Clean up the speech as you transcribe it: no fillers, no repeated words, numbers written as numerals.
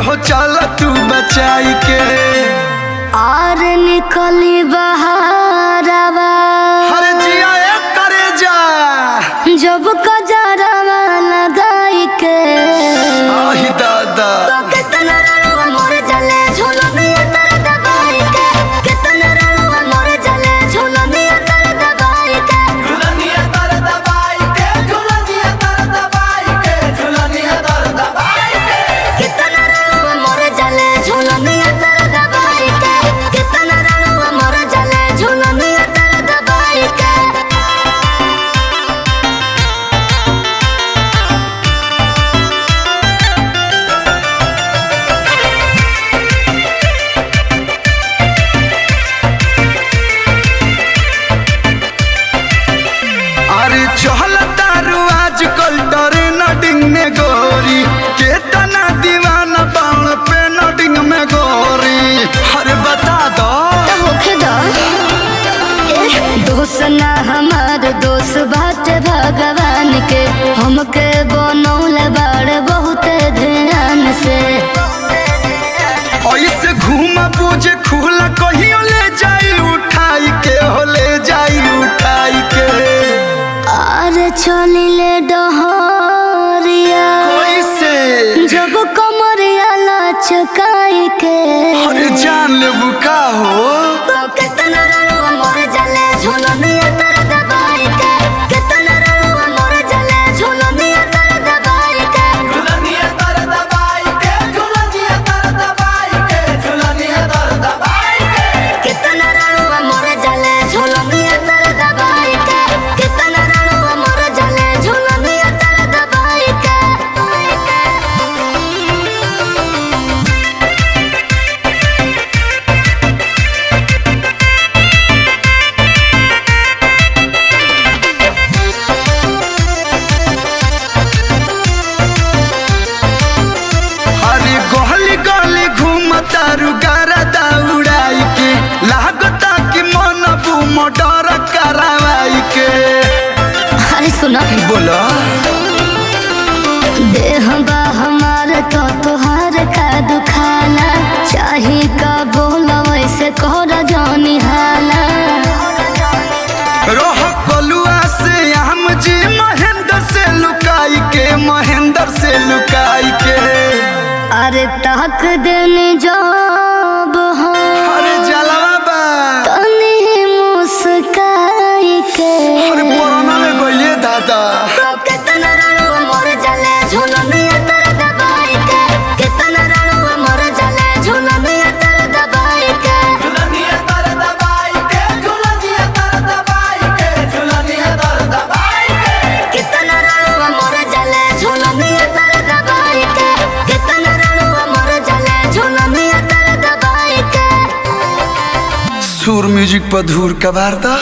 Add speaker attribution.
Speaker 1: हो चल तू बचाई के।
Speaker 2: और निकली बहारवा
Speaker 1: हर जिया करे जा
Speaker 2: जब कजरवा लगाई के।
Speaker 1: आही दादा
Speaker 2: तो कितना रड़ुआ मोर जले झुलनिया तर दबाई के। कितना रड़ुआ मोर जले झुलनिया तर दबाई के।
Speaker 1: झुलनिया तर दबाई के, झुलनिया तर दबाई के, झुलनिया तर दबाई के।
Speaker 2: कितना रड़ुआ मोर जले झुलनिया तर दबाई के। कितना रड़ुआ मोर जले झुलनिया तर दबाई के।
Speaker 1: अरे चहल तारू आजकल ट्रेंडिंग में गोरी, केतना दीवाना बाण पे नडिंग में गोरी। अरे बता दो
Speaker 2: होखे दो दोस्त ना हमार दोस्त बात भगवान के। हमके बनौल बाड़ बहुत ध्यान से।
Speaker 1: ऐसे घूम बुझे खुला कहियो ले जाई उठाई के, हो ले जाई उठाई के।
Speaker 2: और चलिले डहरिया
Speaker 1: कैसे
Speaker 2: जब कमरिया लचकाई के।
Speaker 1: अरे जान ले बुका हो
Speaker 2: तो कितना रड़ुआ मोर जले झुलनिया तर दबाई के। कितना रड़ुआ मोर जले झुलनिया तर दबाई के।
Speaker 1: झुलनिया तर दबाई के, झुलनिया तर दबाई के, झुलनिया तर दबाई के।
Speaker 2: कितना रड़ुआ मोर जले झुलनिया तर दबाई के। कितना रड़ुआ मोर जले झुलनिया तर दबाई के।
Speaker 1: अरे गली गली घूमता रुगारा दौड़ाई के, लागता कि मन बुम डर करावाई के।
Speaker 2: अरे सुनो
Speaker 1: बोलो
Speaker 2: देह बा हमार तो तुहार का दुखाला। चाही का बोला वैसे कर जानी हाला।
Speaker 1: रोह कलुआ से हम जी महेंद्र से लुकाई के, महेंद्र से लुकाई के।
Speaker 2: अरे ताक देने जब हो
Speaker 1: अरे जलवा बा
Speaker 2: तनी मुस्काई के।
Speaker 1: अरे कोरोना में गइले दादा
Speaker 2: तो कितना रड़ुआ मोर जले झुलनिया तर दबाई के। कितना रड़ुआ मोर जले झुलनिया तर दबाई के।
Speaker 1: झुलनिया तर दबाई के, झुलनिया तर दबाई के, झुलनिया तर दबाई के।
Speaker 2: कितना रड़ुआ मोर जले झुलनिया तर दबाई के। कितना रड़ुआ मोर जले झुलनिया तर दबाई के।
Speaker 1: सुर म्यूजिक पर धूर कबार दा।